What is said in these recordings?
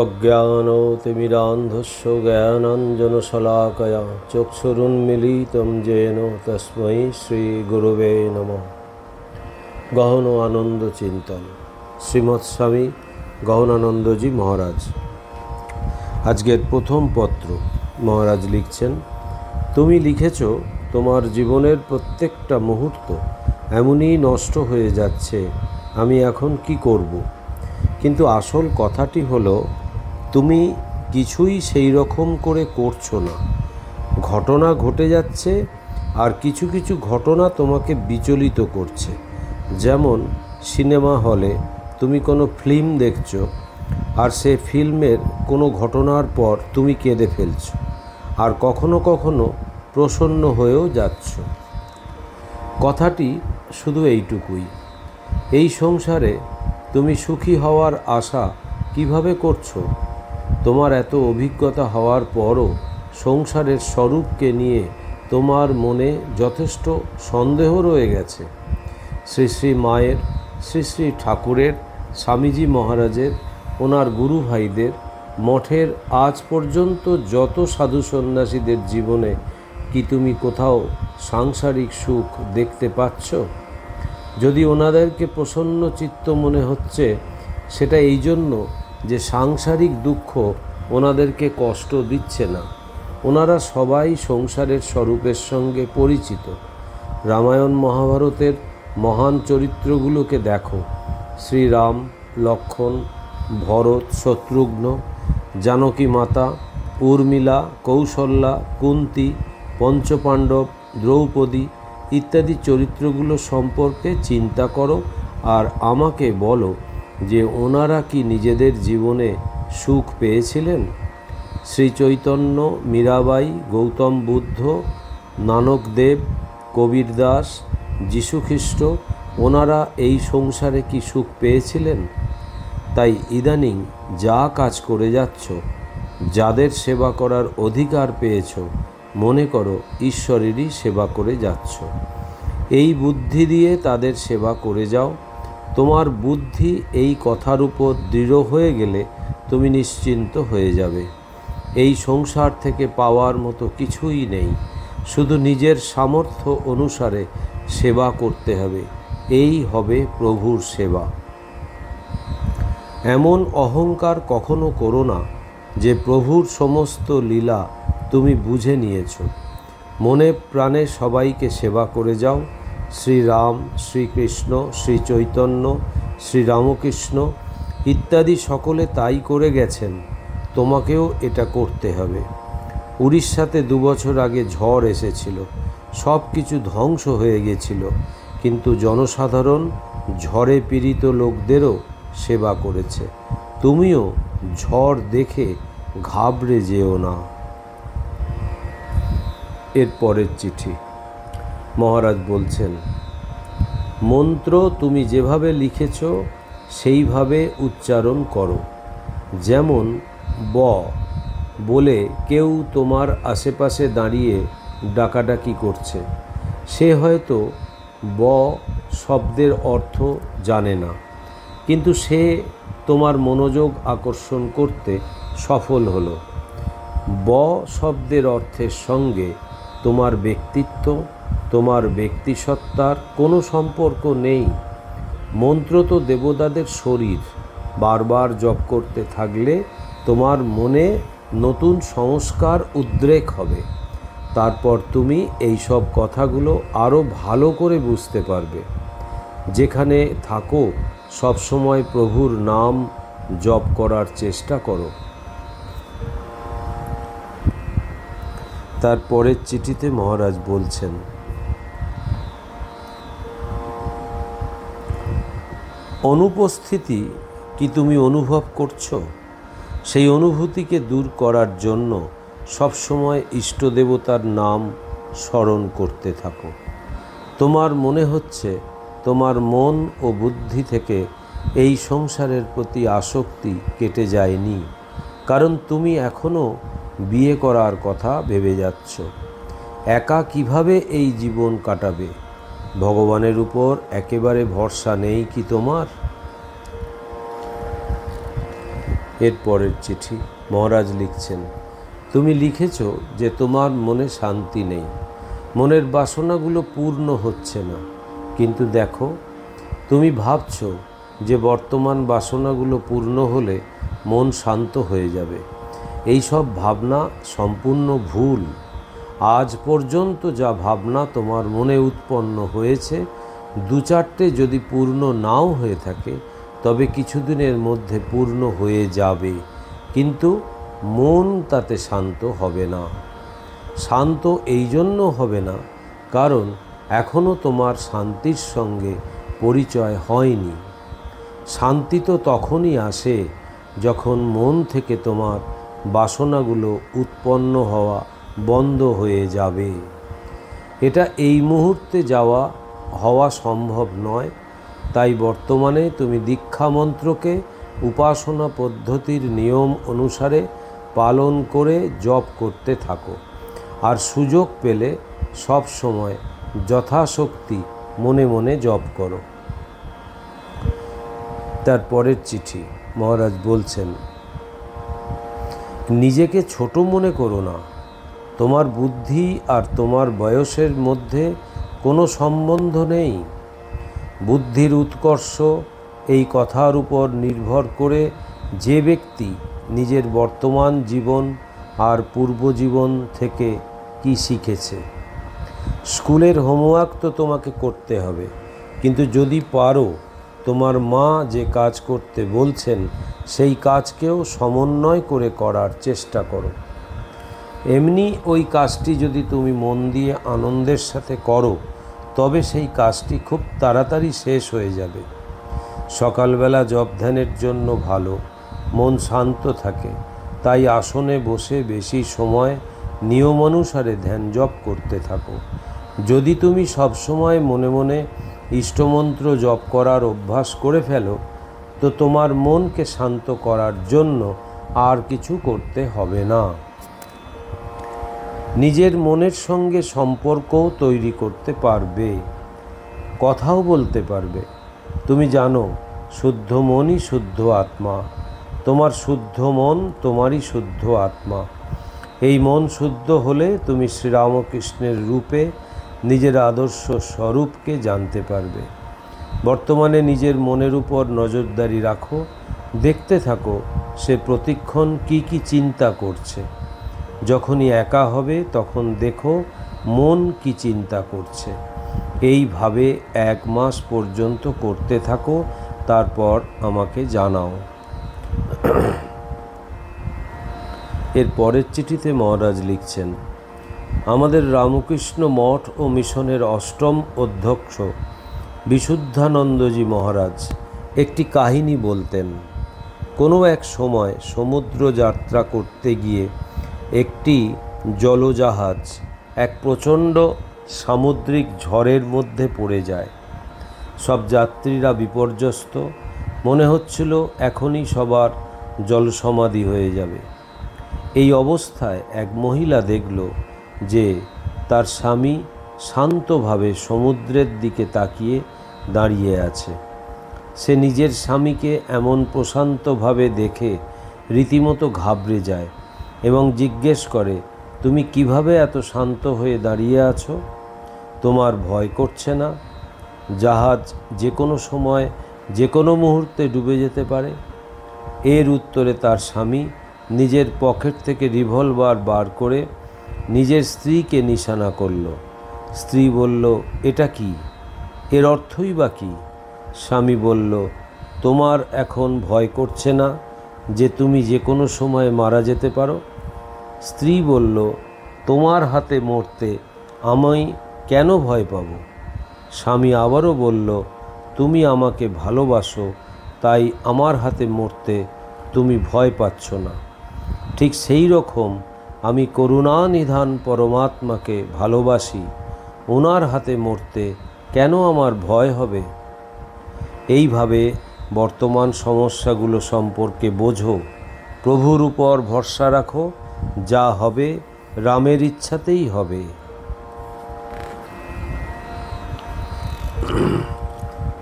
অজ্ঞানতিমিরান্ধস্য জ্ঞানাঞ্জনশলাকয়া চক্ষুরুন্মিলিतं येन তস্मै শ্রীগুরবে নমঃ। গহন আনন্দ চিন্তন শ্রীমৎ স্বামী গহনানন্দজি মহারাজ। আজকের প্রথম পত্র। মহারাজ লিখছেন, তুমি লিখেছ তোমার জীবনের প্রত্যেকটা মুহূর্ত এমনই নষ্ট হয়ে যাচ্ছে, আমি এখন কি করব। কিন্তু আসল কথাটি হলো, তুমি কিছুই সেই রকম করে করছো না। ঘটনা ঘটে যাচ্ছে, আর কিছু কিছু ঘটনা তোমাকে বিচলিত করছে। যেমন সিনেমা হলে তুমি কোনো ফিল্ম দেখছো, আর সে ফিল্মের কোনো ঘটনার পর তুমি কেঁদে ফেলছো, আর কখনো কখনো প্রসন্ন হয়েও যাচ্ছ। কথাটি শুধু এইটুকুই, এই সংসারে তুমি সুখী হওয়ার আশা কিভাবে করছো? তোমার এত অভিজ্ঞতা হওয়ার পরও সংসারের স্বরূপকে নিয়ে তোমার মনে যথেষ্ট সন্দেহ রয়ে গেছে। শ্রী শ্রী মায়ের, শ্রী শ্রী ঠাকুরের, স্বামীজি মহারাজের, ওনার গুরু ভাইদের, মঠের আজ পর্যন্ত যত সাধু সন্ন্যাসীদের জীবনে কি তুমি কোথাও সাংসারিক সুখ দেখতে পাচ্ছ? যদি ওনাদেরকে প্রসন্ন চিত্ত মনে হচ্ছে, সেটা এই জন্য যে সাংসারিক দুঃখ ওনাদেরকে কষ্ট দিচ্ছে না। ওনারা সবাই সংসারের স্বরূপের সঙ্গে পরিচিত। রামায়ণ মহাভারতের মহান চরিত্রগুলোকে দেখো, শ্রীরাম, লক্ষ্মণ, ভরত, শত্রুঘ্ন, জানকী মাতা, উর্মিলা, কৌশল্যা, কুন্তী, পঞ্চপাণ্ডব, দ্রৌপদী ইত্যাদি চরিত্রগুলো সম্পর্কে চিন্তা করো, আর আমাকে বলো যে ওনারা কি নিজেদের জীবনে সুখ পেয়েছিলেন? শ্রী চৈতন্য, মীরাবাই, গৌতম বুদ্ধ, নানকদেব, কবির দাস, যীশুখ্রিস্ট, ওনারা এই সংসারে কি সুখ পেয়েছিলেন? তাই ইদানিং যা কাজ করে যাচ্ছ, যাদের সেবা করার অধিকার পেয়েছ, মনে করো ঈশ্বরেরই সেবা করে যাচ্ছ। এই বুদ্ধি দিয়ে তাদের সেবা করে যাও। তোমার বুদ্ধি এই কথার উপর দৃঢ় হয়ে গেলে তুমি নিশ্চিন্ত হয়ে যাবে। এই সংসার থেকে পাওয়ার মতো কিছুই নেই, শুধু নিজের সামর্থ্য অনুসারে সেবা করতে হবে। এই হবে প্রভুর সেবা। এমন অহংকার কখনো করো না যে প্রভুর সমস্ত লীলা তুমি বুঝে নিয়েছ। মনে প্রাণে সবাইকে সেবা করে যাও। শ্রীরাম, শ্রীকৃষ্ণ, শ্রী চৈতন্য, শ্রীরামকৃষ্ণ ইত্যাদি সকলে তাই করে গেছেন, তোমাকেও এটা করতে হবে। উড়িষ্যাতে 2 বছর আগে ঝড় এসেছিল, সব কিছু ধ্বংস হয়ে গেছিল, কিন্তু জনসাধারণ ঝড়ে পীড়িত লোকদেরও সেবা করেছে। তুমিও ঝড় দেখে ঘাবড়ে যেও না। এর পরের চিঠি। মহারাজ বলছেন, মন্ত্র তুমি যেভাবে লিখেছ সেইভাবে উচ্চারণ করো। যেমন ব বলে কেউ তোমার আশেপাশে দাঁড়িয়ে ডাকাডাকি করছে, সে হয়তো ব শব্দের অর্থ জানে না, কিন্তু সে তোমার মনোযোগ আকর্ষণ করতে সফল হলো। ব শব্দের অর্থের সঙ্গে তোমার ব্যক্তিত্ব, তোমার ব্যক্তিসত্তার কোনো সম্পর্ক নেই। মন্ত্র তো দেবতাদের শরীর। বারবার জপ করতে থাকলে তোমার মনে নতুন সংস্কার উদ্রেক হবে। তারপর তুমি এই সব কথাগুলো আরও ভালো করে বুঝতে পারবে। যেখানে থাকো সবসময় প্রভুর নাম জপ করার চেষ্টা করো। তার পরের চিঠিতে মহারাজ বলছেন, অনুপস্থিতি কি তুমি অনুভব করছো? সেই অনুভূতিকে দূর করার জন্য সবসময় ইষ্টদেবতার নাম স্মরণ করতে থাকো। তোমার মনে হচ্ছে তোমার মন ও বুদ্ধি থেকে এই সংসারের প্রতি আসক্তি কেটে যায়নি, কারণ তুমি এখনও বিয়ে করার কথা ভেবে যাচ্ছ। একা কিভাবে এই জীবন কাটাবে? ভগবানের উপর একেবারে ভরসা নেই কি তোমার? এর পরের চিঠি মহারাজ লিখছেন, তুমি লিখেছ যে তোমার মনে শান্তি নেই, মনের বাসনাগুলো পূর্ণ হচ্ছে না। কিন্তু দেখো, তুমি ভাবছ যে বর্তমান বাসনাগুলো পূর্ণ হলে মন শান্ত হয়ে যাবে। এই সব ভাবনা সম্পূর্ণ ভুল। আজ পর্যন্ত যা ভাবনা তোমার মনে উৎপন্ন হয়েছে, দু চারটে যদি পূর্ণ নাও হয়ে থাকে, তবে কিছুদিনের মধ্যে পূর্ণ হয়ে যাবে, কিন্তু মন তাতে শান্ত হবে না। শান্ত এই জন্য হবে না কারণ এখনও তোমার শান্তির সঙ্গে পরিচয় হয়নি। শান্তি তো তখনই আসে যখন মন থেকে তোমার বাসনাগুলো উৎপন্ন হওয়া বন্ধ হয়ে যাবে। এটা এই মুহূর্তে হওয়া সম্ভব নয়। তাই বর্তমানে তুমি দীক্ষা মন্ত্রকে উপাসনা পদ্ধতির নিয়ম অনুসারে পালন করে জপ করতে থাকো, আর সুযোগ পেলে সব সময় যথাশক্তি মনে মনে জপ করো। তার পরের চিঠি মহারাজ বলছেন, নিজেকে ছোট মনে করো না। তোমার বুদ্ধি আর তোমার বয়সের মধ্যে কোনো সম্বন্ধ নেই। বুদ্ধির উৎকর্ষ এই কথার উপর নির্ভর করে যে ব্যক্তি নিজের বর্তমান জীবন আর পূর্বজীবন থেকে কি শিখেছে। স্কুলের হোমওয়ার্ক তো তোমাকে করতে হবে, কিন্তু যদি পারো তোমার মা যে কাজ করতে বলছেন সেই কাজকেও সমন্বয় করে করার চেষ্টা করো। এমনি ওই কাজটি যদি তুমি মন দিয়ে আনন্দের সাথে করো, তবে সেই কাজটি খুব তাড়াতাড়ি শেষ হয়ে যাবে। সকালবেলা জপ ধ্যানের জন্য ভালো, মন শান্ত থাকে। তাই আসনে বসে বেশি সময় নিয়ম অনুসারে ধ্যান জপ করতে থাকো। যদি তুমি সবসময় মনে মনে ইষ্টমন্ত্র জপ করার অভ্যাস করে ফেলো, তো তোমার মনকে শান্ত করার জন্য আর কিছু করতে হবে না। নিজের মনের সঙ্গে সম্পর্কও তৈরি করতে পারবে, কথাও বলতে পারবে। তুমি জানো, শুদ্ধ মনই শুদ্ধ আত্মা। তোমার শুদ্ধ মন তোমারই শুদ্ধ আত্মা। এই মন শুদ্ধ হলে তুমি শ্রীরামকৃষ্ণের রূপে নিজের আদর্শ স্বরূপকে জানতে পারবে। বর্তমানে নিজের মনের উপর নজরদারি রাখো, দেখতে থাকো সে প্রতিক্ষণ কি কি চিন্তা করছে। যখনই একা হবে তখন দেখো মন কি চিন্তা করছে। এইভাবে 1 মাস পর্যন্ত করতে থাকো, তারপর আমাকে জানাও। এর পরের চিঠিতে মহারাজ লিখছেন, আমাদের রামকৃষ্ণ মঠ ও মিশনের অষ্টম অধ্যক্ষ বিশুদ্ধানন্দজি মহারাজ একটি কাহিনী বলতেন। কোনো এক সময় সমুদ্র যাত্রা করতে গিয়ে একটি জলজাহাজ এক প্রচণ্ড সামুদ্রিক ঝড়ের মধ্যে পড়ে যায়। সব যাত্রীরা বিপর্যস্ত। মনে হচ্ছিল এখনই সবার জলসমাধি হয়ে যাবে। এই অবস্থায় এক মহিলা দেখল যে তার স্বামী শান্তভাবে সমুদ্রের দিকে তাকিয়ে দাঁড়িয়ে আছে। সে নিজের স্বামীকে এমন প্রশান্তভাবে দেখে রীতিমতো ঘাবড়ে যায় এবং জিজ্ঞেস করে, তুমি কিভাবে এত শান্ত হয়ে দাঁড়িয়ে আছো? তোমার ভয় করছে না? জাহাজ যে কোনো সময় যে কোনো মুহূর্তে ডুবে যেতে পারে। এর উত্তরে তার স্বামী নিজের পকেট থেকে রিভলভার বার করে নিজের স্ত্রীকে নিশানা করল। স্ত্রী বলল, এটা কি? এর অর্থই বা কী? স্বামী বলল, তোমার এখন ভয় করছে না যে তুমি যে কোনো সময় মারা যেতে পারো? স্ত্রী বলল, তোমার হাতে মরতে আমি কেন ভয় পাব? স্বামী আবারও বলল, তুমি আমাকে ভালোবাসো, তাই আমার হাতে মরতে তুমি ভয় পাচ্ছ না। ঠিক সেই রকম আমি করুণানিধান পরমাত্মাকে ভালোবাসি, ওনার হাতে মরতে কেন আমার ভয় হবে? এইভাবে বর্তমান সমস্যাগুলো সম্পর্কে বোঝো, প্রভুর উপর ভরসা রাখো, যা হবে রামের ইচ্ছাতেই হবে।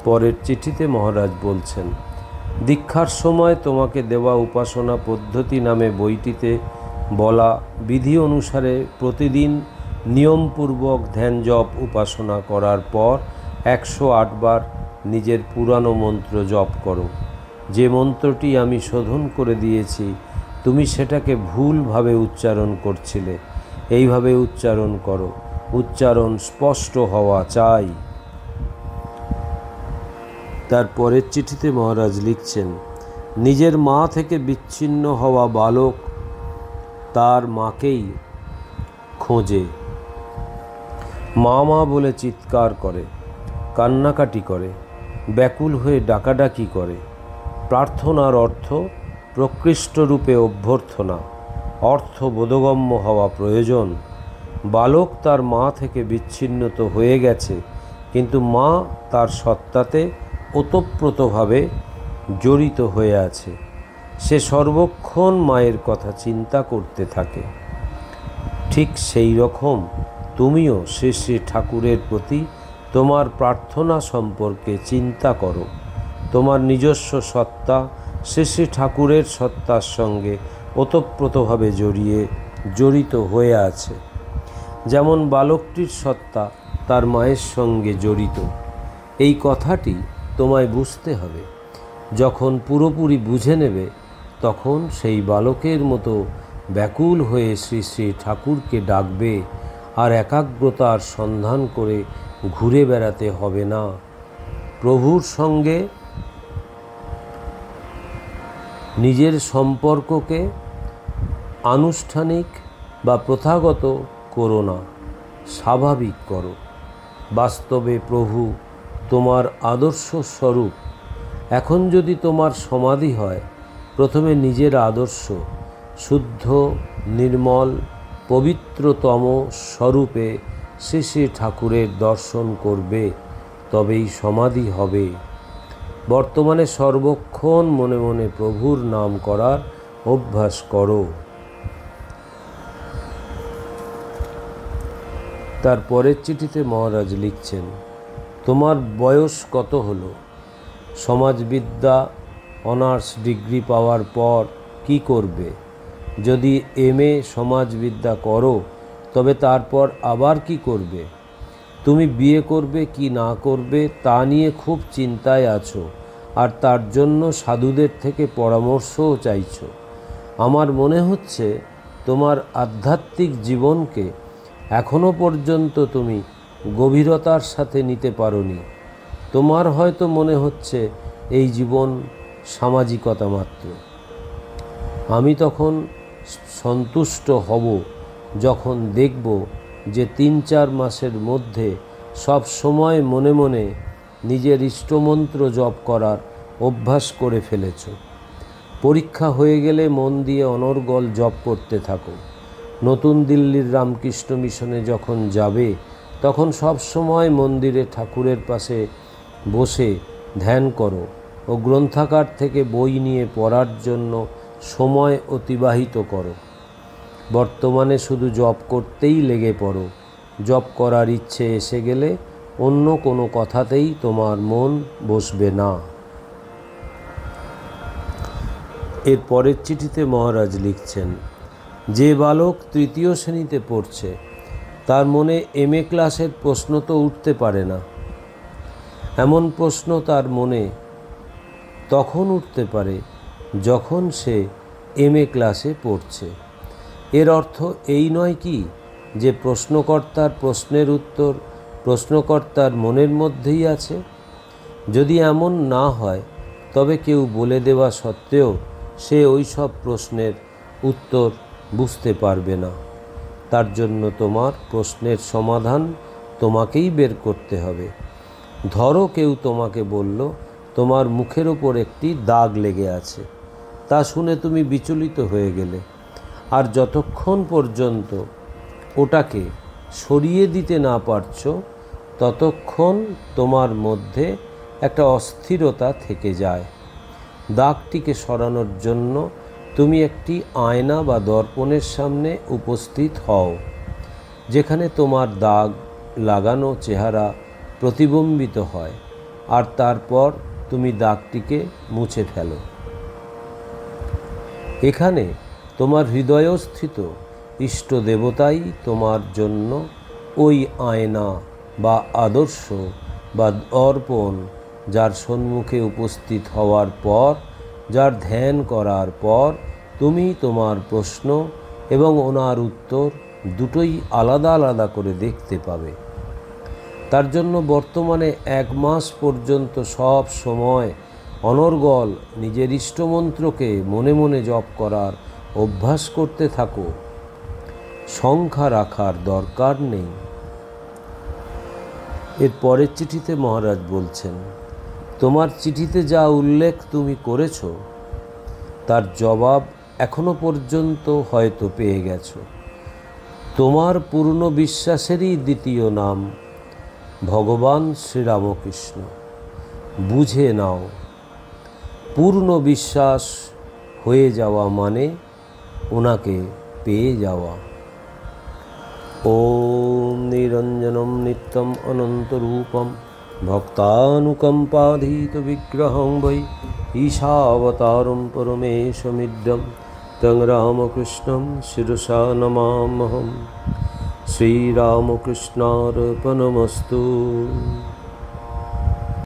পরের চিঠিতে মহারাজ বলছেন, দীক্ষার সময় তোমাকে দেওয়া উপাসনা পদ্ধতি নামে বইটিতে বলা বিধি অনুসারে প্রতিদিন নিয়মপূর্বক ধ্যান জপ উপাসনা করার পর 108 বার নিজের পুরানো মন্ত্র জপ করো। যে মন্ত্রটি আমি শোধন করে দিয়েছি তুমি সেটাকে ভুলভাবে উচ্চারণ করছিলে। এইভাবে উচ্চারণ করো, উচ্চারণ স্পষ্ট হওয়া চাই। তার পরের চিঠিতে মহারাজ লিখছেন, নিজের মা থেকে বিচ্ছিন্ন হওয়া বালক তার মাকেই খোঁজে। মা মা বলে চিৎকার করে, কান্নাকাটি করে, ব্যাকুল হয়ে ডাকাডাকি করে। প্রার্থনার অর্থ প্রকৃষ্ট রূপে অভ্যর্থনা, অর্থ বোধগম্য হওয়া প্রয়োজন। বালক তার মা থেকে বিচ্ছিন্ন তো হয়ে গেছে, কিন্তু মা তার সত্তাতে ওতপ্রোতভাবে জড়িত হয়ে আছে। সে সর্বক্ষণ মায়ের কথা চিন্তা করতে থাকে। ঠিক সেই রকম তুমিও শ্রী শ্রী ঠাকুরের প্রতি তোমার প্রার্থনা সম্পর্কে চিন্তা করো। তোমার নিজস্ব সত্তা শ্রী শ্রী ঠাকুরের সত্তার সঙ্গে ওতপ্রোতভাবে জড়িত হয়ে আছে। যেমন বালকটির সত্তা তার মায়ের সঙ্গে জড়িত। এই কথাটি তোমায় বুঝতে হবে। যখন পুরোপুরি বুঝে নেবে তখন সেই বালকের মতো ব্যাকুল হয়ে শ্রী শ্রী ঠাকুরকে ডাকবে, আর একাগ্রতার সন্ধান করে ঘুরে বেড়াতে হবে না। প্রভুর সঙ্গে নিজের সম্পর্ককে আনুষ্ঠানিক বা প্রথাগত করো না, স্বাভাবিক করো। বাস্তবে প্রভু তোমার আদর্শ স্বরূপ। এখন যদি তোমার সমাধি হয়, প্রথমে নিজের আদর্শ শুদ্ধ, নির্মল, পবিত্রতম স্বরূপে শ্রী শ্রী ঠাকুরের দর্শন করবে, তবেই সমাধি হবে। বর্তমানে সর্বক্ষণ মনে মনে প্রভুর নাম করার অভ্যাস করো। তার পরের চিঠিতে মহারাজ লিখছেন, তোমার বয়স কত হলো? সমাজবিদ্যা অনার্স ডিগ্রি পাওয়ার পর কি করবে? যদি MA সমাজবিদ্যা করো তবে তারপর আবার কি করবে? তুমি বিয়ে করবে কি না করবে তা নিয়ে খুব চিন্তায় আছো, আর তার জন্য সাধুদের থেকে পরামর্শও চাইছো। আমার মনে হচ্ছে তোমার আধ্যাত্মিক জীবনকে এখনো পর্যন্ত তুমি গভীরতার সাথে নিতে পারোনি। তোমার হয়তো মনে হচ্ছে এই জীবন সামাজিকতা মাত্র। আমি তখন সন্তুষ্ট হব যখন দেখব যে 3-4 মাসের মধ্যে সব সময় মনে মনে নিজের ইষ্টমন্ত্র জপ করার অভ্যাস করে ফেলেছ। পরীক্ষা হয়ে গেলে মন দিয়ে অনর্গল জপ করতে থাকো। নতুন দিল্লির রামকৃষ্ণ মিশনে যখন যাবে তখন সব সময় মন্দিরে ঠাকুরের পাশে বসে ধ্যান করো ও গ্রন্থাগার থেকে বই নিয়ে পড়ার জন্য সময় অতিবাহিত করো। বর্তমানে শুধু জপ করতেই লেগে পড়ো। জপ করার ইচ্ছে এসে গেলে অন্য কোনো কথাতেই তোমার মন বসবে না। এর পরের চিঠিতে মহারাজ লিখছেন, যে বালক 3য় শ্রেণীতে পড়ছে তার মনে MA ক্লাসের প্রশ্ন তো উঠতে পারে না। এমন প্রশ্ন তার মনে তখন উঠতে পারে যখন সে MA ক্লাসে পড়ছে। এর অর্থ এই নয় কি যে প্রশ্নকর্তার প্রশ্নের উত্তর প্রশ্নকর্তার মনের মধ্যেই আছে? যদি এমন না হয় তবে কেউ বলে দেওয়া সত্ত্বেও সে ওই সব প্রশ্নের উত্তর বুঝতে পারবে না। তার জন্য তোমার প্রশ্নের সমাধান তোমাকেই বের করতে হবে। ধরো কেউ তোমাকে বলল তোমার মুখের ওপর একটি দাগ লেগে আছে। তা শুনে তুমি বিচলিত হয়ে গেলে, আর যতক্ষণ পর্যন্ত ওটাকে সরিয়ে দিতে না পারছো ততক্ষণ তোমার মধ্যে একটা অস্থিরতা থেকে যায়। দাগটিকে সরানোর জন্য তুমি একটি আয়না বা দর্পণের সামনে উপস্থিত হও, যেখানে তোমার দাগ লাগানো চেহারা প্রতিবিম্বিত হয়, আর তারপর তুমি দাগটিকে মুছে ফেলো। এখানে তোমার হৃদয়স্থিত ইষ্ট দেবতাই তোমার জন্য ওই আয়না বা আদর্শ বা অর্পণ, যার সম্মুখে উপস্থিত হওয়ার পর, যার ধ্যান করার পর তুমি তোমার প্রশ্ন এবং ওনার উত্তর দুটোই আলাদা আলাদা করে দেখতে পাবে। তার জন্য বর্তমানে 1 মাস পর্যন্ত সব সময় অনর্গল নিজের ইষ্টমন্ত্রকে মনে মনে জপ করার অভ্যাস করতে থাকো। সংখ্যা রাখার দরকার নেই। এর পরের চিঠিতে মহারাজ বলছেন, তোমার চিঠিতে যা উল্লেখ তুমি করেছ তার জবাব এখনো পর্যন্ত হয়তো পেয়ে গেছো। তোমার পূর্ণ বিশ্বাসেরই দ্বিতীয় নাম ভগবান শ্রীরামকৃষ্ণ। বুঝে নাও, পূর্ণ বিশ্বাস হয়ে যাওয়া মানে ওনাকে পেয়ে যাওয়া। ওম নিরঞ্জনম নিত্যম অনন্তরূপম ভক্তানুকম্পাধীত বিগ্রহং বৈ ঈশাবতারম পরমেশমিদ্যম তং রামকৃষ্ণম শিরসা নমাম্যহম। শ্রীরামকৃষ্ণার্পণমস্তু।